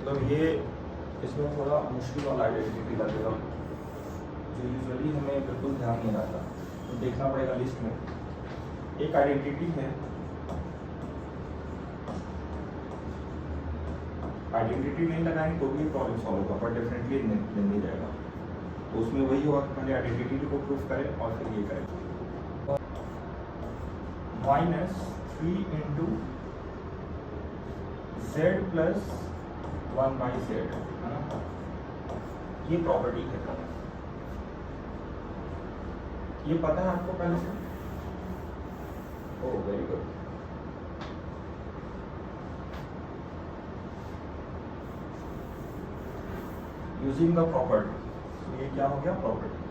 मतलब ये इसमें थोड़ा मुश्किल वाला आइडेंटिटी लगेगा जो यूजुअली हमें बिल्कुल ध्यान नहीं आता, तो देखना पड़ेगा लिस्ट में। एक आइडेंटिटी है, आइडेंटिटी नहीं लगाएंगे तो भी प्रॉब्लम सॉल्व होगा, पर डेफिनेटली नहीं जाएगा। तो उसमें वही होगा कि पहले आइडेंटिटी को प्रूफ करें और फिर ये करें। -3 इंटू z प्लस 1/z, है ना, ये प्रॉपर्टी है। ये पता है आपको पहले से? Oh very good. Using the property, तो ये क्या हो गया? प्रॉपर्टी।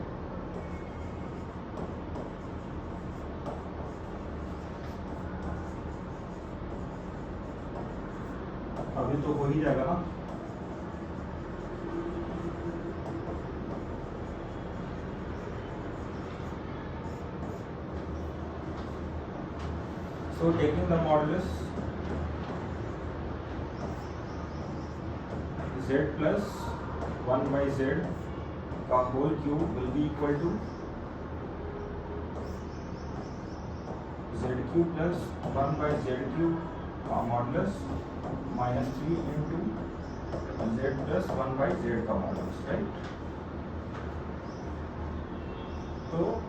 अभी तो हो ही जाएगा ना। So taking the modulus z plus 1/z का whole cube will be equal to z cube plus 1/z cube का modulus -3 into z plus 1/z का modulus, राइट। तो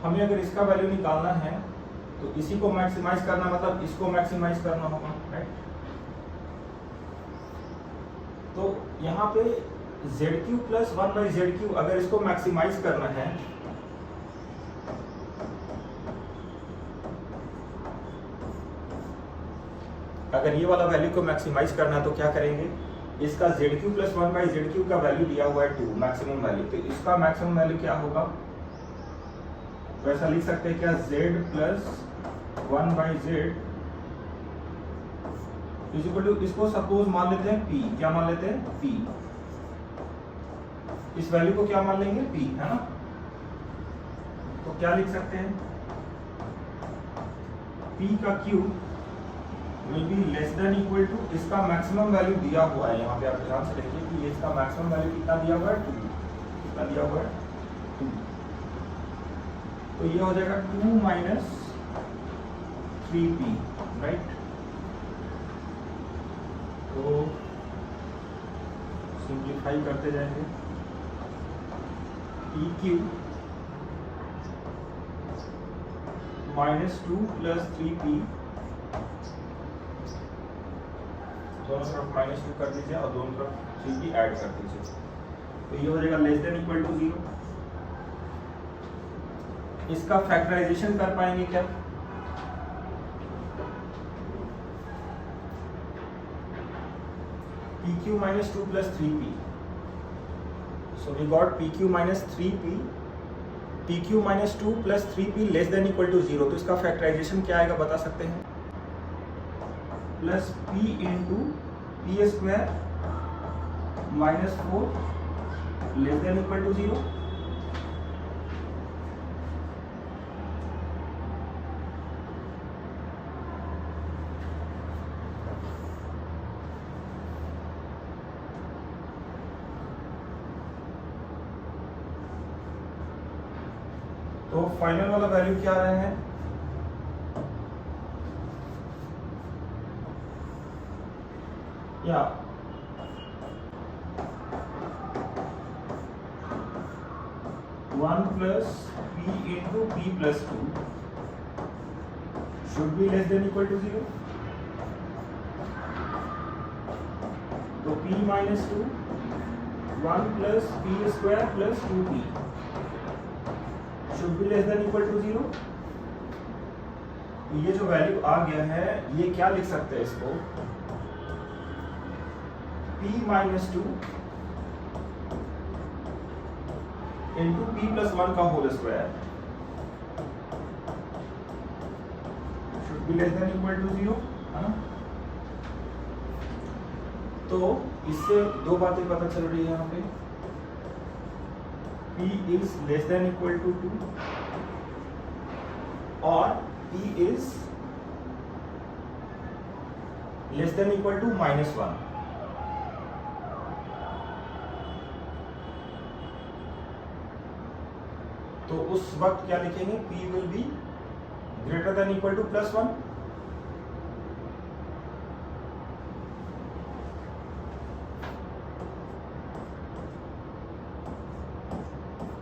हमें अगर इसका वैल्यू निकालना है तो इसी को मैक्सिमाइज करना, मतलब इसको मैक्सिमाइज करना होगा, राइट। तो यहाँ पे ZQ प्लस 1/ZQ अगर इसको मैक्सिमाइज करना है अगर ये वाला वैल्यू को मैक्सिमाइज करना है तो क्या करेंगे? इसका ZQ प्लस 1/ZQ का वैल्यू दिया हुआ है 2, मैक्सिमम वैल्यू, तो इसका मैक्सिमम वैल्यू क्या होगा? तो ऐसा लिख सकते हैं क्या? z plus 1/z is equal to, इसको सपोज मान लेते हैं p, क्या मान लेते हैं? p, इस वैल्यू को क्या मान लेंगे? p, है ना। तो क्या लिख सकते हैं? p का cube will be less than equal to, इसका मैक्सिमम वैल्यू दिया हुआ है, यहाँ पे आप ध्यान से देखिए कि इसका मैक्सिमम वैल्यू कितना दिया हुआ है? 2, कितना दिया हुआ है? 2। तो ये हो जाएगा 2 माइनस 3p, राइट। तो सिंप्लीफाई करते जाएंगे, p क्यूब -2 प्लस 3p, दोनों तरफ -2 कर दीजिए और दोनों तरफ 3p ऐड कर दीजिए, तो ये हो जाएगा लेस देन इक्वल टू 0। इसका फैक्टराइजेशन कर पाएंगे क्या? pq minus 2 plus 3p, so we got pq minus 3p, pq minus 2 plus 3p less than equal to 0, तो इसका फैक्टराइजेशन क्या आएगा बता सकते हैं? Plus p into p square -4 less than equal to 0। तो फाइनल वाला वैल्यू क्या आ रहा है? या 1 plus p into p plus 2 should be less than equal to 0। तो p minus 2 1 plus p square plus 2p should be less than equal to 0। ये जो value आ गया है, ये क्या लिख सकते हैं इसको? p minus 2 into p plus 1 का whole square should be less than equal to 0, है ना। तो इससे दो बातें पता चल रही है यहाँ पे, p is less than equal to 2 और p is less than equal to -1, तो उस वक्त क्या लिखेंगे, P will be greater than equal to +1।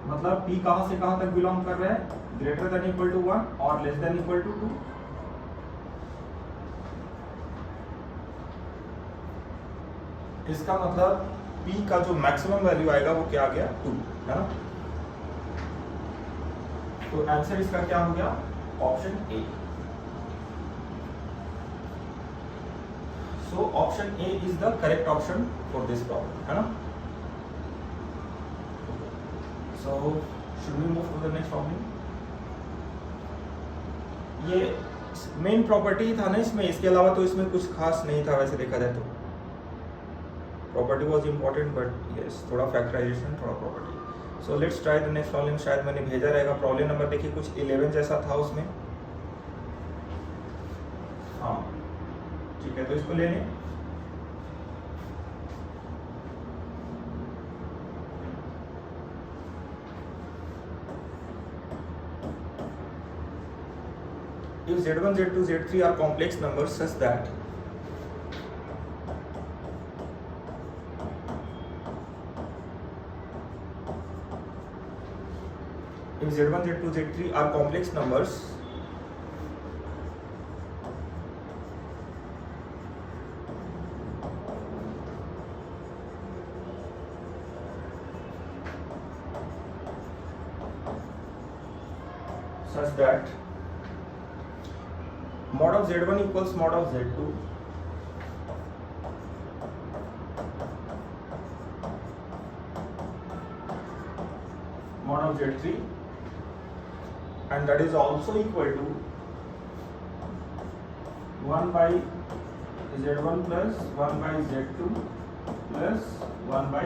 मतलब P कहां से कहां तक बिलोंग कर रहा है, ग्रेटर देन इक्वल टू 1 और लेस देन इक्वल टू 2। इसका मतलब P का जो मैक्सिमम वैल्यू आएगा वो क्या आ गया, 2, है ना। तो आंसर इसका क्या हो गया, option A. So option A is the correct option for this problem, है ना। So should we move to the next problem. ये मेन प्रॉपर्टी था ना इसमें, इसके अलावा तो इसमें कुछ खास नहीं था वैसे देखा जाए तो। Property was important but yes, थोड़ा फैक्टराइजेशन, थोड़ा property. So let's try the next problem. शायद मैंने भेजा रहेगा प्रॉब्लम नंबर, देखिए कुछ 11 जैसा था उसमें। हाँ ठीक है, तो इसको ले लें। If Z1, Z2, Z3 are complex numbers such that Z1, Z2, Z3 are complex numbers such that mod of Z1 equals mod of Z2 mod of Z3 and that is also equal to 1 by Z1 plus 1 by Z2 plus 1 by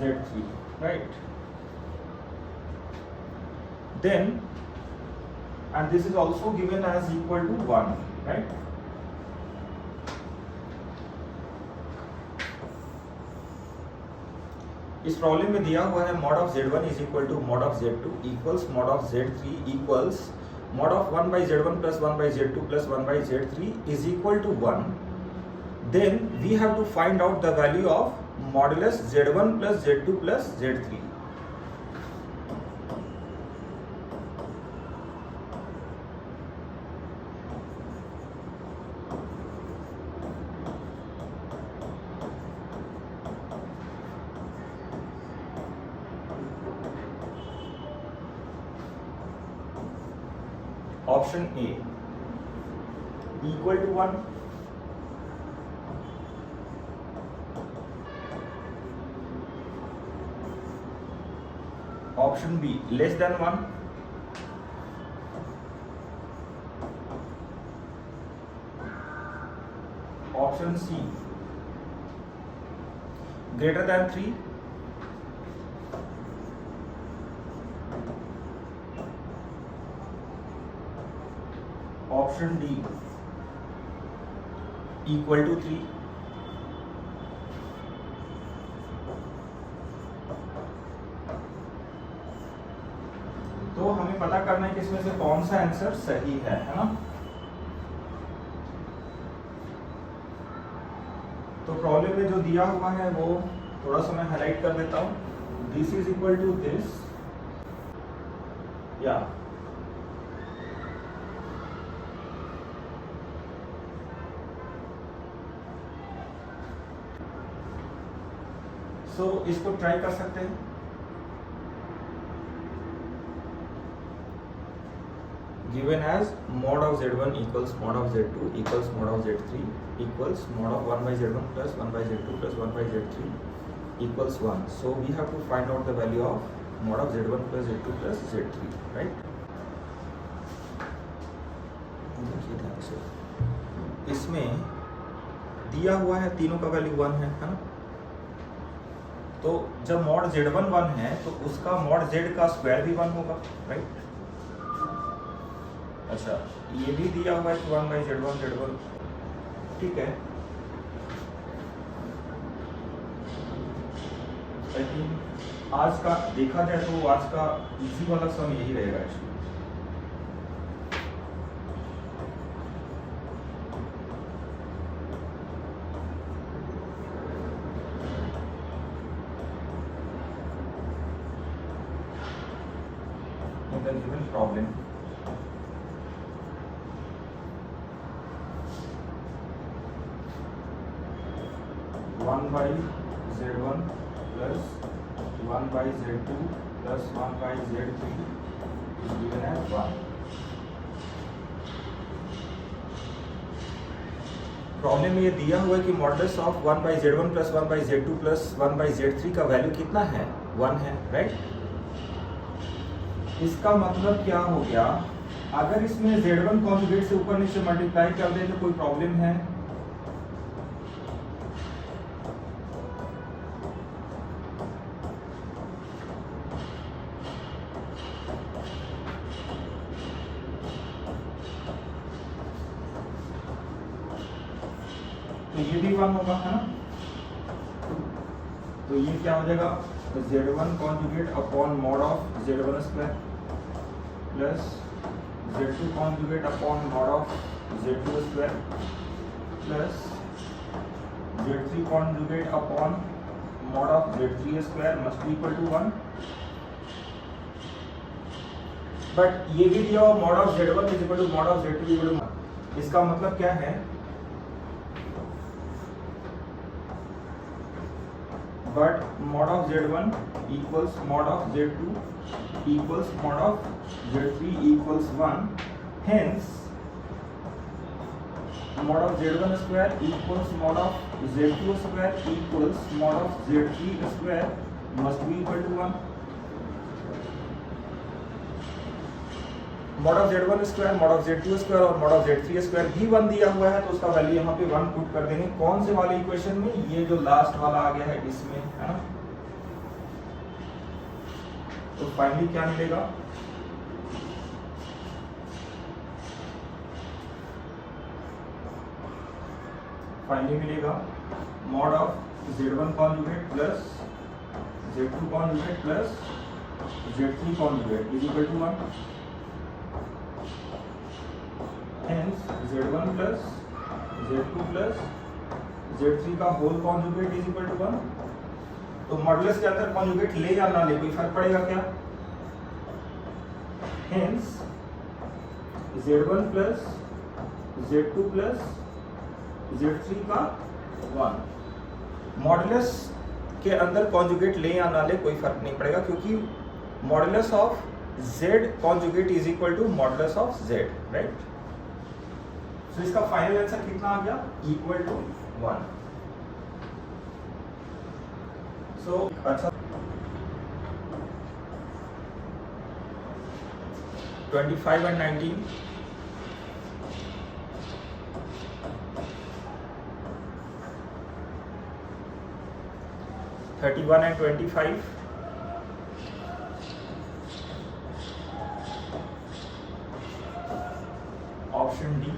Z3, right? Then and this is also given as equal to 1, right? इस problem में दिया हुआ है mod of Z1 is equal to mod of Z2 equals mod of Z3 equals mod of 1 by Z1 plus 1 by Z2 plus 1 by Z3 is equal to 1. Then we have to find out the value of modulus Z1 plus Z2 plus Z3. Option A equal to 1, option B less than 1, option C greater than 3, option D equal to 3, तो हमें पता करना है कि इसमें से कौन सा आंसर सही है ना। तो प्रॉब्लम में जो दिया हुआ है वो थोड़ा सा मैं हाईलाइट कर देता हूं। This is equal to this, या सो इसको ट्राई कर सकते हैं। Given as mod of Z1 equals mod of Z2 equals mod of Z3 equals mod of 1 by Z1 plus 1 by Z2 plus 1 by Z3 equals 1. So we have to find out the value of mod of Z1 plus Z2 plus Z3, right? देखिए ध्यान से, इसमें दिया हुआ है तीनों का value 1 है ना। तो जब mod Z1 1 है तो उसका mod Z का स्क्वायर भी 1 होगा, राइट? अच्छा, ये भी दिया हुआ है कि 1 by Z1 Z1 ठीक है, आई थिंक आज का देखा जाए तो आज का इजी वाला सम यही रहेगा actually. In the given problem, one by z1 plus 1 by z2 plus 1 by z3 is given as 1. Problem में ये दिया हुआ है कि modulus of 1 by z1 plus 1 by z2 plus 1 by z3 का वैल्यू कितना है, 1 है, राइट। इसका मतलब क्या हो गया, अगर इसमें z1 कॉन्जुगेट से ऊपर नीचे मल्टीप्लाई कर दे तो कोई प्रॉब्लम है? तो ये भी 1 होगा, है ना। तो ये क्या हो जाएगा, z1 conjugate upon mod of z1 square plus z2 conjugate upon mod of z2 square plus z3 conjugate upon mod of z3 square must be equal to 1। But ये भी दिया हुआ mod of z1 is equal to mod of z2 equal to 1। इसका मतलब क्या है, but mod of z1 equals mod of z2 equals mod of z3 equals 1, hence mod of z1 square equals mod of z2 square equals mod of z3 square must be equal to 1। mod of z1 square, mod of z2 square और mod of z3 square भी 1 दिया हुआ है, तो उसका value यहाँ पे 1 put कर देंगे। कौन से वाले इक्वेशन में, ये जो लास्ट वाला आ गया है इसमें, है ना। तो फाइनली क्या मिलेगा, फाइनली मिलेगा mod of z1 conjugate plus z2 conjugate plus z3 conjugate is equal to 1। hence z1 plus z2 plus z3 का whole conjugate is equal to 1। तो मॉडुलस के अंदर कॉन्जुगेट ले या ना ले कोई फर्क पड़ेगा क्या, hence z1 plus z2 plus z3 का 1। मॉडुलस के अंदर कॉन्जुगेट ले या ना ले कोई फर्क नहीं पड़ेगा, क्योंकि modulus of z conjugate is equal to modulus of z, right. तो इसका फाइनल आंसर कितना आ गया, इक्वल टू 1। सो अच्छा 25 and 19 31 and 25 option D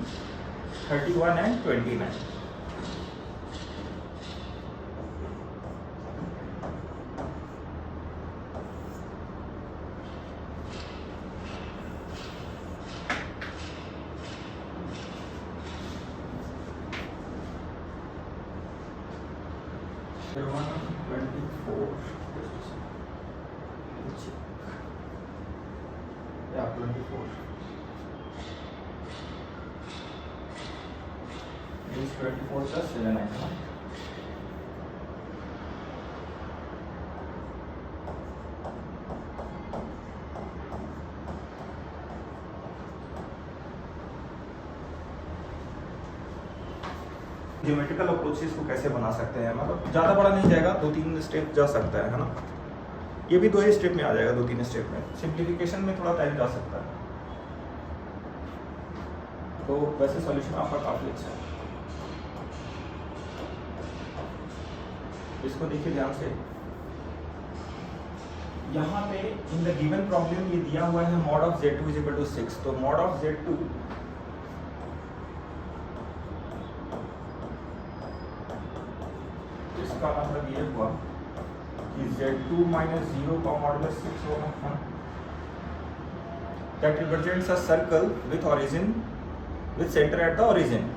31 and 29। Means 24 plus 7 I know. Geometrical approaches को कैसे बना सकते हैं, मतलब ज़्यादा बड़ा नहीं जाएगा, 2-3 स्टेप जा सकता है ना। ये भी 2 ही स्टेप में आ जाएगा, 2-3 स्टेप में। सिंप्लीफिकेशन में थोड़ा टाइम जा सकता है। तो वैसे सॉल्यूशन आपका काफ़ी अच्छा है। इसको देखिए ध्यान से, यहाँ पे इन द गिवन प्रॉब्लम ये दिया हुआ है mod of z2 is equal to 6। तो मॉड ऑफ z2 इसका मतलब ये हुआ कि Z2 माइनस 0 का मॉडुलस 6 होगा, that represents a circle with origin, with center at the origin.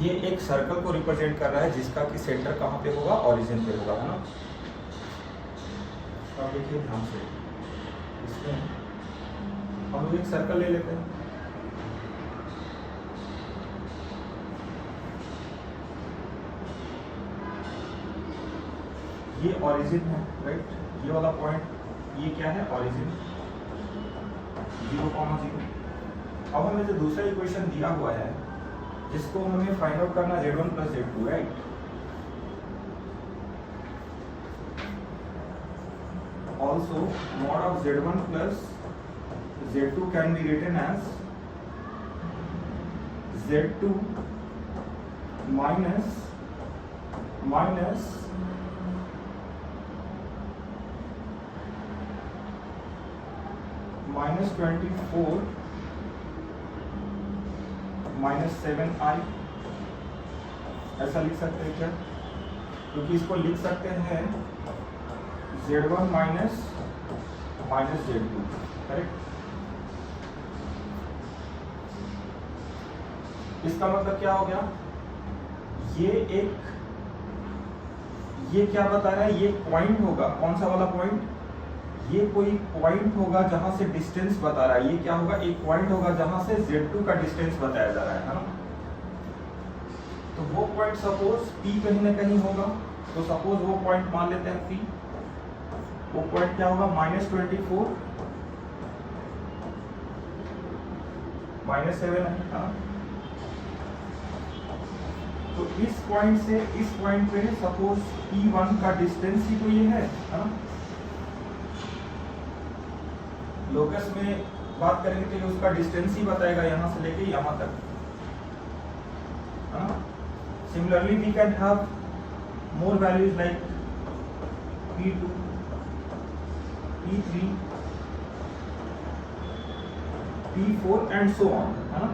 ये एक सर्कल को रिप्रेजेंट कर रहा है जिसका कि सेंटर कहाँ पे होगा, ओरिजिन पे होगा, है ना। अब देखिए ध्यान से, इसमें हम लोग एक सर्कल ले लेते हैं। ये ओरिजिन है, राइट। ये वाला पॉइंट, ये क्या है, ओरिजिन 0,0। अब हमें जो दूसरा इक्वेशन दिया हुआ है जिसको हमें फाइंड आउट करना Z1 plus Z2, right. Also mod of Z1 plus Z2 can be written as Z2 minus -24 -7i, ऐसा लिख सकते हैं क्या? क्योंकि इसको लिख सकते हैं Z1 माइनस Z2, करेक्ट। इसका मतलब क्या हो गया, ये क्या बता रहा है, ये पॉइंट होगा, कौन सा वाला पॉइंट, ये कोई पॉइंट होगा जहां से डिस्टेंस बता रहा है। ये क्या होगा, एक पॉइंट होगा जहां से Z2 का डिस्टेंस बताया जा रहा है ना। तो वो पॉइंट सपोज P कहीं ना कहीं होगा, तो सपोज वो पॉइंट मान लेते हैं P। वो पॉइंट क्या होगा, -24 -7 है ना। तो इस पॉइंट से इस पॉइंट पे सपोज P1 का डिस्टेंस ही तो ये है ना। लोकस में बात करेंगे तो ये उसका डिस्टेंस ही बताएगा यहां से लेके यहां तक। Similarly we can have more values like P2, P3, P4 and so on, है ना।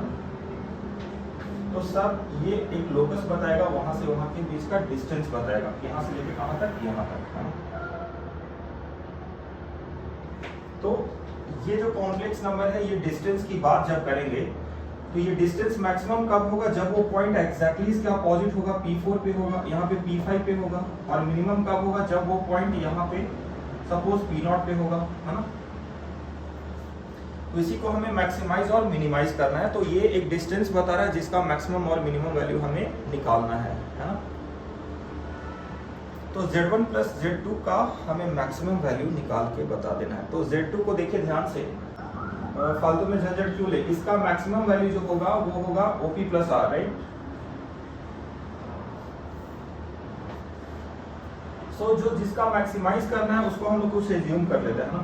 तो सब ये एक लोकस बताएगा, वहां से वहां के बीच का डिस्टेंस बताएगा, यहां से लेके कहां तक, यहां तक, है ना। तो ये जो कॉम्प्लेक्स नंबर है, ये डिस्टेंस की बात जब करेंगे तो ये डिस्टेंस मैक्सिमम कब होगा, जब वो पॉइंट एग्जैक्टली इसके अपोजिट होगा, P4 पे होगा, यहाँ पे P5 पे होगा। और मिनिमम कब होगा, जब वो पॉइंट यहाँ पे सपोज P0 पे होगा, है ना। तो इसी को हमें मैक्सिमाइज और मिनिमाइज करना है। तो ये एक डिस्टेंस बता रहा है जिसका मैक्सिमम और मिनिमम वैल्यू हमें निकालना है ना। तो Z1 प्लस Z2 का हमें मैक्सिमम वैल्यू निकाल के बता देना है। तो Z2 को देखिए ध्यान से, फालतू में झंझट क्यों ले, इसका मैक्सिमम वैल्यू जो होगा वो होगा OP प्लस R, राइट। सो जो जिसका मैक्सिमाइज करना है उसको हम लोग कुछ एज्यूम कर लेते हैं ना।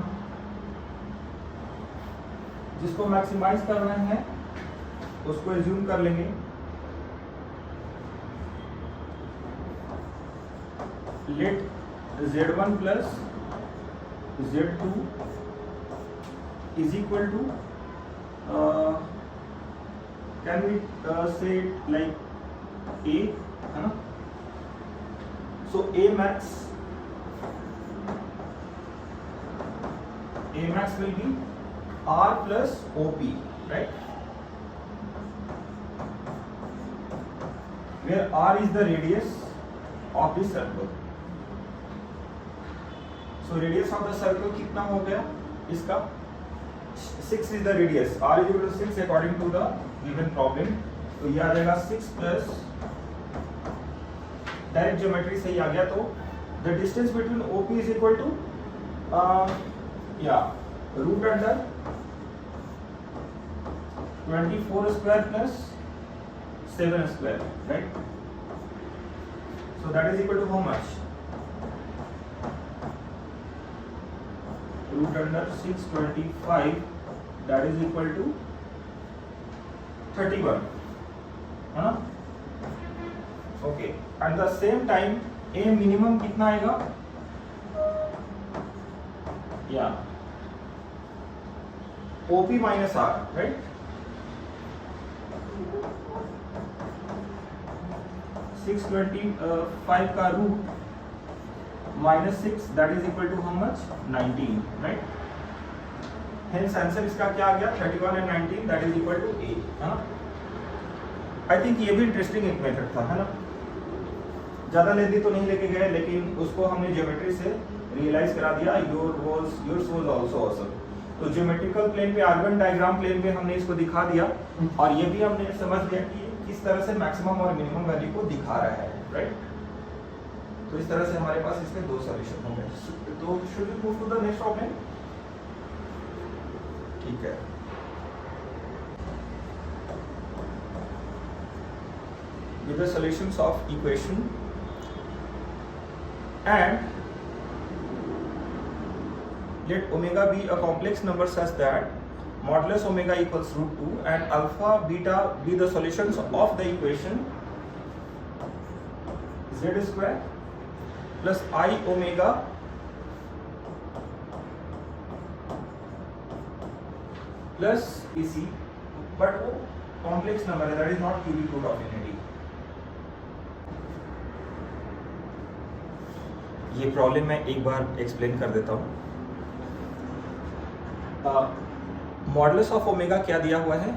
जिसको मैक्सिमाइज करना है उसको एज्यूम कर लेंगे। Let Z1 plus Z2 is equal to can we say it like A, है ना। So A max will be R plus OP, right, where R is the radius of the circle. So radius of the circle कितना हो गया इसका, 6 is the radius, R is equal to 6 according to the given problem। तो ये आ जाएगा 6 plus, direct geometry से ही आ गया। तो the distance between OP is equal to root under 24 square plus 7 square, right? So that is equal to how much, root under 625 that is equal to 31 है ना। Okay, at the same time a minimum कितना आएगा, या OP minus R, right. 625 का root -6 that is equal to how much, 19, right. Hence answer इसका क्या आ गया, 31 and 19 that is equal to A, है ना। आई थिंक ये भी इंटरेस्टिंग एक मेथड था, है ना। ज्यादा लेंदी तो नहीं लेके गए, लेकिन उसको हमने ज्योमेट्री से रियलाइज करा दिया। Yours was also awesome. तो ज्योमेट्रिकल प्लेन पे, आर्गन डायग्राम प्लेन पे हमने इसको दिखा दिया, और ये भी हमने समझ लिया कि किस तरह से मैक्सिमम और मिनिमम वैल्यू को दिखा रहा है, राइट। तो इस तरह से हमारे पास इसके दो सॉल्यूशन होंगे। तो should we move to the next problem, ठीक है। With the solutions of equation and let omega be a complex number such that modulus omega equals root 2 and alpha beta be the solutions of the equation z square plus I omega plus AC, but वो complex number है, that is not cubic root of infinity। ये problem मैं एक बार explain कर देता हूँ। Modulus of omega क्या दिया हुआ है,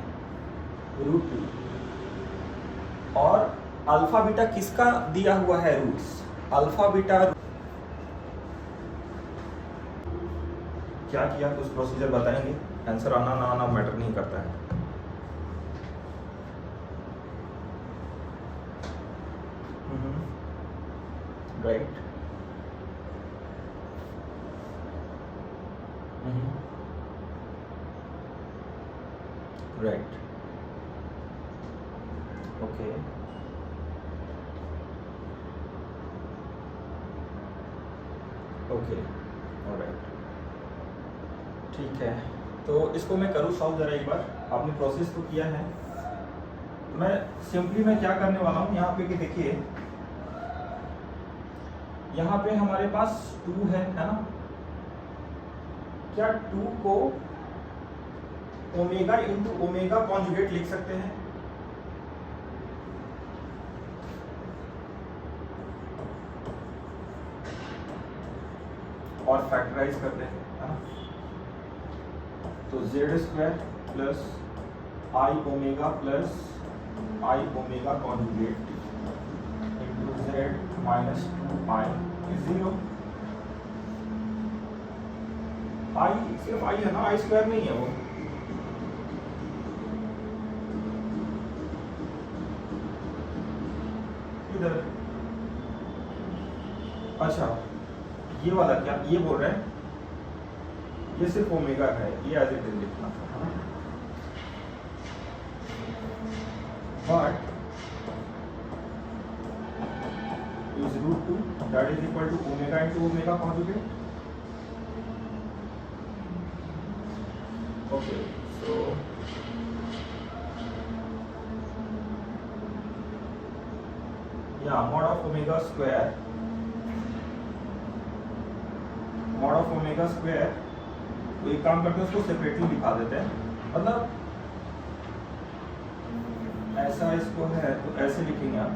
रूट 2, और अल्फा बीटा किसका दिया हुआ है, रूट्स। अल्फा बीटा क्या किया, कुछ प्रोसीजर बताएंगे, आंसर आना ना आना मैटर नहीं करता है। Right, right, okay, okay, alright, ठीक है। तो इसको मैं करूँ सॉल्व जरा एक बार, आपने प्रोसेस तो किया है। मैं सिंपली मैं क्या करने वाला हूँ यहाँ पे कि देखिए, यहाँ पे हमारे पास 2 है ना। क्या 2 को ओमेगा इंटू ओमेगा कॉन्जुगेट लिख सकते हैं, और फैक्टराइज करते हैं, है ना। तो Z square plus I omega plus I omega conjugate into Z minus 2i is 0। आई सिर्फ आई है ना, आई स्क्वायर नहीं है वो। इधर, अच्छा ये वाला क्या, ये बोल रहे हैं ये सिर्फ ओमेगा है, ये एज इट इज लिखना था, but is root 2 that is equal to omega into omega conjugate. Okay, so yeah, mod of omega square, तो एक काम करते हैं, उसको सेपरेटली लिखा देते हैं। मतलब ऐसा इसको है तो ऐसे लिखेंगे आप,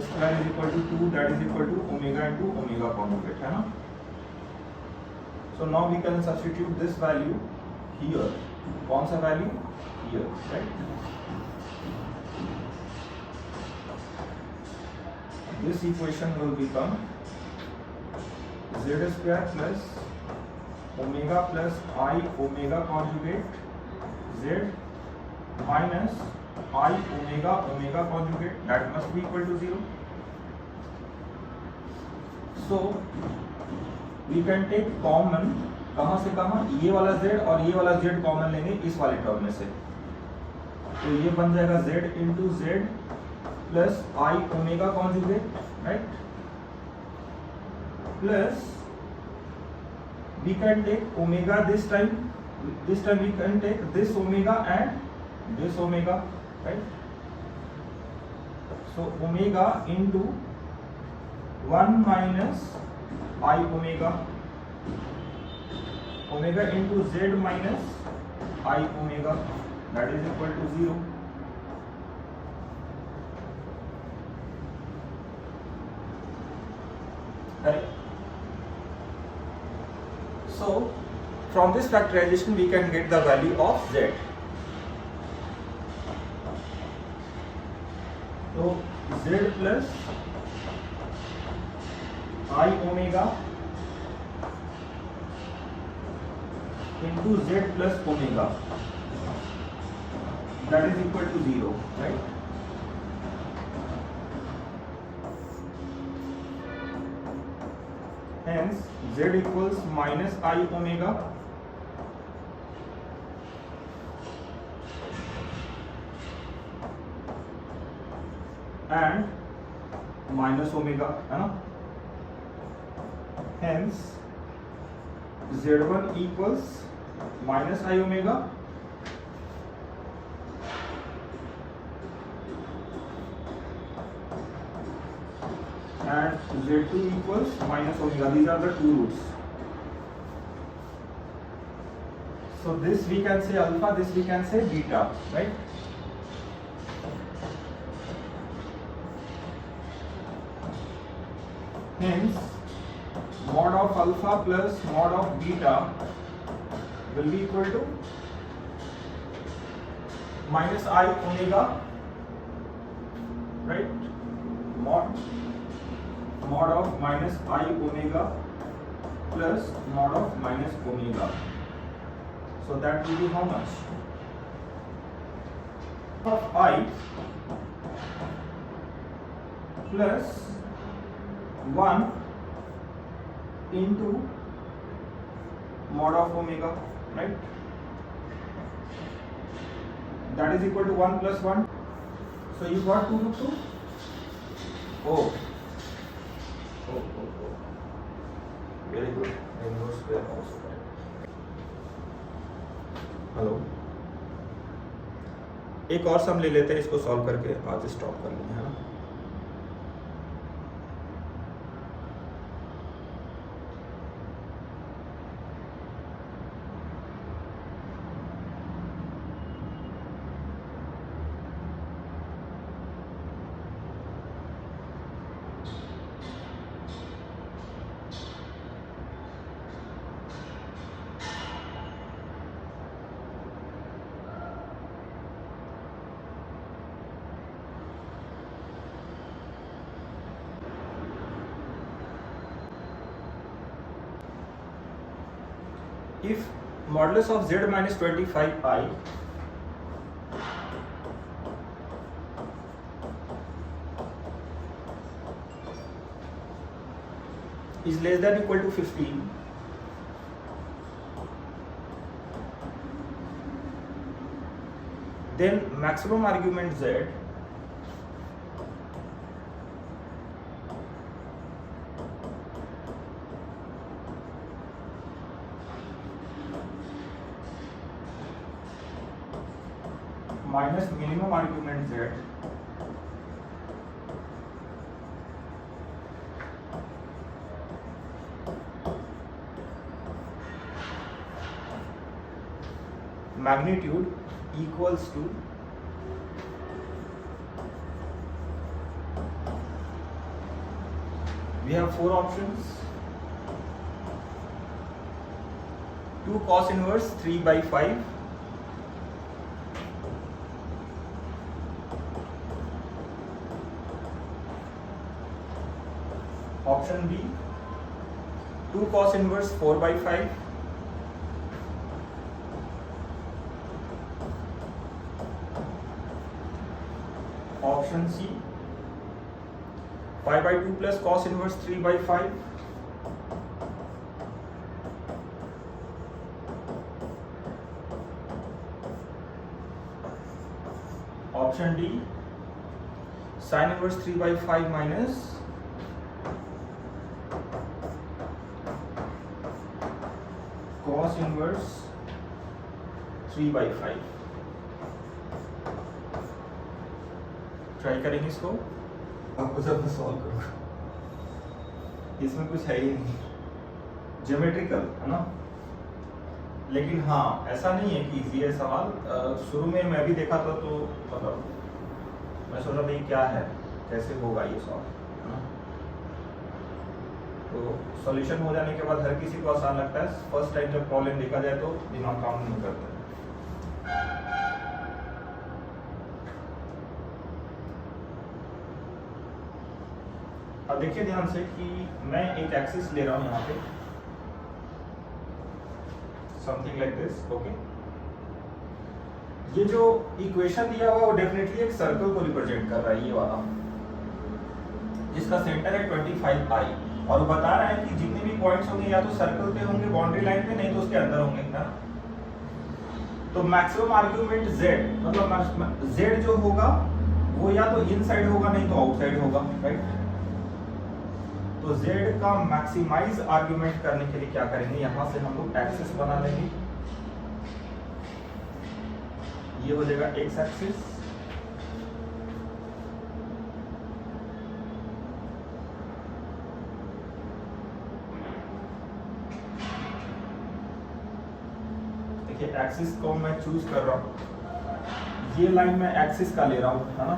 square is equal to 2 that is equal to omega into omega conjugate, है ना। So now we can substitute this value here. कौन सा value? Here, right? This equation will become z square plus omega plus I omega conjugate z minus I omega omega conjugate, that must be equal to 0. So we can take common, कहाँ से कहाँ, ये वाला z और ये वाला z common लेंगे इस वाले टर्म में से, तो ये बन जाएगा z into Z plus I omega conjugate, right. plus we can take omega this time we can take this omega and this omega, right? So omega into 1 minus I omega into z minus I omega, that is equal to 0. Right? So from this factorization we can get the value of z. So z plus I omega into z plus omega, that is equal to 0, right? Hence z equals minus I omega and minus omega, है ना? Hence z1 equals minus I omega and z2 equals minus omega. These are the two roots. So this we can say alpha, this we can say beta, right? Hence mod of alpha plus mod of beta will be equal to minus I omega, right? Mod of minus I omega plus mod of minus omega. So that will be how much? Of I plus 1 into mod of omega, right? That is equal to 1 plus 1. So you got 2 root 2? Oh. Very good. Inverse square also correct. Hello, एक और सम ले लेते हैं, इसको solve करके आज stop कर लेंगे, है ना? If modulus of z minus 25i is less than equal to 15, then maximum argument z minus minimum argument z magnitude equals to we have 4 options: 2 cos inverse 3 by 5, option B 2 cos inverse 4 by 5, option C 5 by 2 plus cos inverse 3 by 5, option D sin inverse 3 by 5 minus cos inverse 3/5। Try करेंगे इसको, आपको जब solve करूंगा, इसमें कुछ है ही नहीं, geometrical है ना। लेकिन हाँ ऐसा नहीं है कि इजी है सवाल। शुरू में मैं भी देखा था तो मतलब मैं सोचा भाई क्या है, कैसे होगा ये सॉल्व, है ना। तो सॉल्यूशन हो जाने के बाद हर किसी को आसान लगता है, फर्स्ट टाइम जब प्रॉब्लम देखा जाए तो दिमाग काम नहीं करता है। अब देखिए ध्यान से कि मैं एक एक्सिस ले रहा हूं यहाँ पे, समथिंग लाइक दिस, ओके। ये जो इक्वेशन दिया हुआ वो डेफिनेटली एक सर्कल को रिप्रेजेंट कर रहा है, ये वाला, जिसका सेंटर है 25i, और वो बता रहा है कि जितने भी पॉइंट्स होंगे या तो सर्कल पे होंगे, बाउंड्री लाइन पे, नहीं तो उसके अंदर होंगे, है ना। तो मैक्सिमम आर्ग्यूमेंट z, मतलब z जो होगा वो या तो इनसाइड होगा नहीं तो आउटसाइड होगा, राइट। तो z का मैक्सिमाइज आर्ग्यूमेंट करने के लिए क्या करेंगे, यहां से हम लोग एक्सिस बना लेंगे, ये हो जाएगा x एक्सिस, देखिए एक्सिस को मैं चूज कर रहा हूं, ये लाइन मैं एक्सिस का ले रहा हूं, है ना,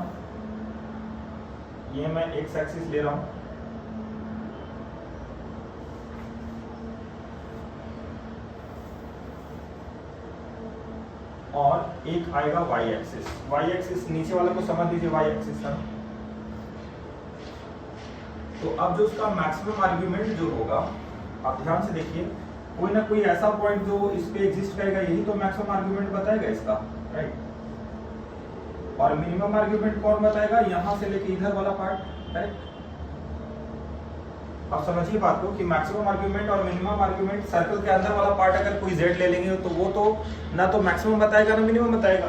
ये मैं x एक्सिस ले रहा हूं, और एक आएगा y एक्सिस। y एक्सिस नीचे वाले को समझ लीजिए, y एक्सिस है। तो अब जो उसका मैक्सिमम आर्ग्यूमेंट जो होगा, आप ध्यान से देखिए, कोई ना कोई ऐसा पॉइंट जो इस पे एग्जिस्ट करेगा, यही तो मैक्सिमम आर्ग्यूमेंट बताएगा इसका, राइट। और मिनिमम आर्ग्यूमेंट कौन बताएगा, यहां से लेके इधर वाला पार्ट, राइट। अब समझिए बात को कि मैक्सिमम आर्ग्यूमेंट और मिनिमम आर्ग्यूमेंट, सर्कल के अंदर वाला पार्ट अगर कोई z ले लेंगे तो वो तो ना तो मैक्सिमम बताएगा ना मिनिमम बताएगा।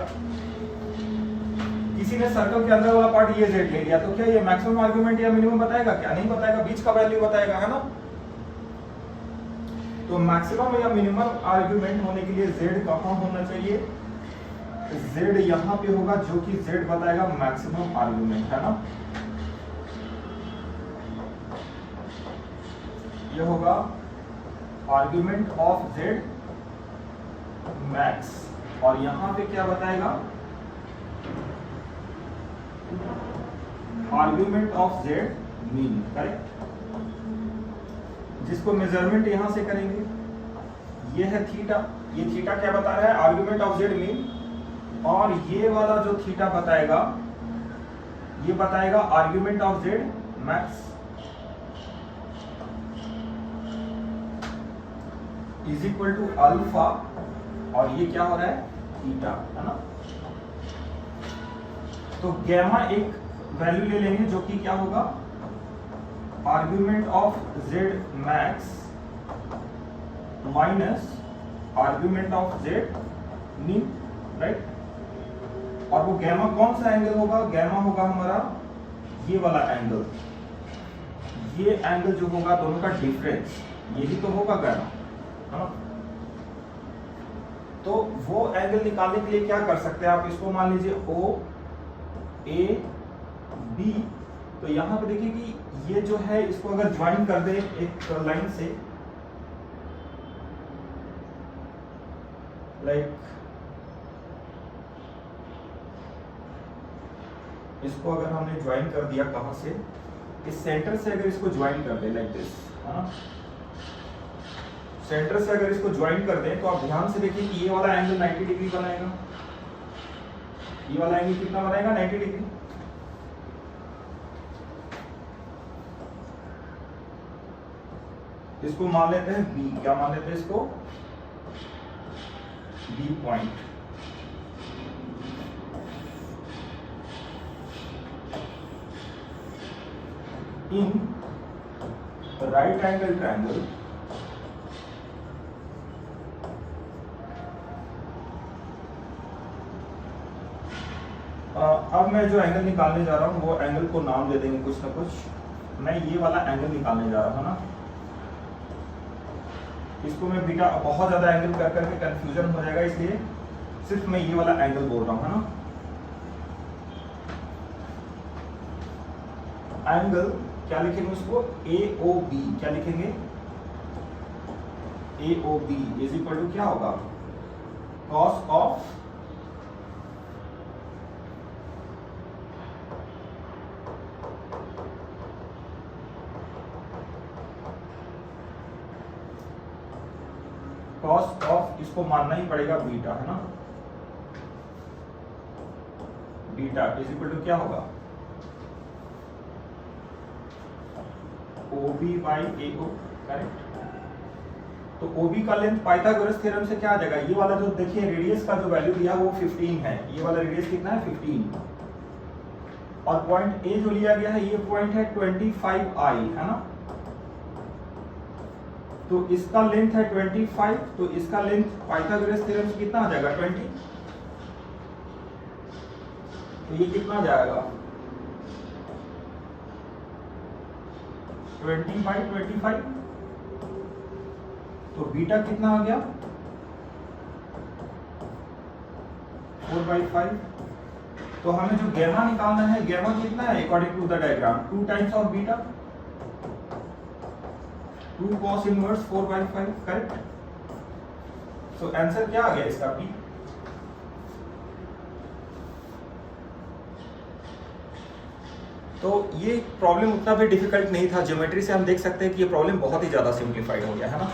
किसी ने सर्कल के अंदर वाला पार्ट ये z ले लिया तो क्या ये मैक्सिमम आर्ग्यूमेंट या मिनिमम बताएगा, क्या नहीं बताएगा, बीच का वैल्यू बताएगा, है ना। तो मैक्सिमम या मिनिमम आर्ग्यूमेंट होने के लिए z कहां होना चाहिए, z यहां पे होगा, जो कि z बताएगा मैक्सिमम आर्ग्यूमेंट, है ना। ये होगा आर्ग्यूमेंट ऑफ z मैक्स, और यहां पे क्या बताएगा, argument of z mean, correct. जिसको मेजरमेंट यहां से करेंगे, ये है थीटा, ये थीटा क्या बता रहा है, आर्ग्यूमेंट ऑफ z मीन, और ये वाला जो थीटा बताएगा, ये बताएगा argument of z max is equal to alpha, और ये क्या हो रहा है, थीटा, है ना। तो गैमा एक वैल्यू ले लेंगे जो कि क्या होगा, argument of z max minus argument of z mean, right. और वो गैमा कौन सा एंगल होगा, गैमा होगा हमारा ये वाला एंगल, ये एंगल जो होगा दोनों का डिफरेंस, यही तो होगा गैमा, है ना। तो वो एंगल निकालने के लिए क्या कर सकते हैं आप, इसको मान लीजिए O A B, तो यहां पे देखिए कि ये जो है इसको अगर ज्वाइन कर दे एक लाइन से, लाइक इसको अगर हमने ज्वाइन कर दिया, कहां से, इस सेंटर से अगर इसको ज्वाइन कर दे लाइक दिस, हाँ, सेंटर से अगर इसको ज्वाइन कर दें, तो आप ध्यान से देखिए कि ये वाला एंगल 90 डिग्री बनाएगा, ये वाला एंगल कितना बनाएगा, 90 डिग्री। इसको मान लेते हैं बी, क्या मान लेते हैं इसको, B point. In right angle triangle अब मैं जो एंगल निकालने जा रहा हूं वो एंगल को नाम दे देंगे कुछ ना कुछ। मैं ये वाला एंगल निकालने जा रहा हूं ना, इसको मैं बीटा बहुत ज्यादा एंगल कर करके कंफ्यूजन हो जाएगा, इसलिए सिर्फ मैं ये वाला एंगल बोल रहा हूं, है ना। एंगल क्या लिखेंगे उसको, AOB, क्या लिखेंगे, AOB इज इक्वल टू क्या होगा, कॉस ऑफ इसको मानना ही पड़ेगा बीटा, है ना। बीटा इज इक्वल टू क्या होगा, OB बाई AO, करेक्ट। तो OB का लेंथ पाइथागोरस थ्योरम से क्या आ जाएगा, ये वाला जो देखिए रेडियस का जो वैल्यू दिया वो 15 है, ये वाला रेडियस कितना है 15, और पॉइंट A जो लिया गया है ये पॉइंट है 25I, है ना। तो इसका लेंथ है 25, तो इसका लेंथ पाइथागोरस थ्योरम से कितना आ जाएगा 20, तो ये कितना जाएगा 20/25, तो बीटा कितना आ गया 4/5। तो हमें जो गैमा निकालना है, गैमा कितना है according to the diagram, 2 times of beta, 2 cos inverse 4/5, correct. So answer क्या आ गया इसका, बी। तो ये प्रॉब्लम उतना भी डिफिकल्ट नहीं था, ज्योमेट्री से हम देख सकते हैं कि ये प्रॉब्लम बहुत ही ज्यादा सिंप्लीफाइड हो गया, है ना।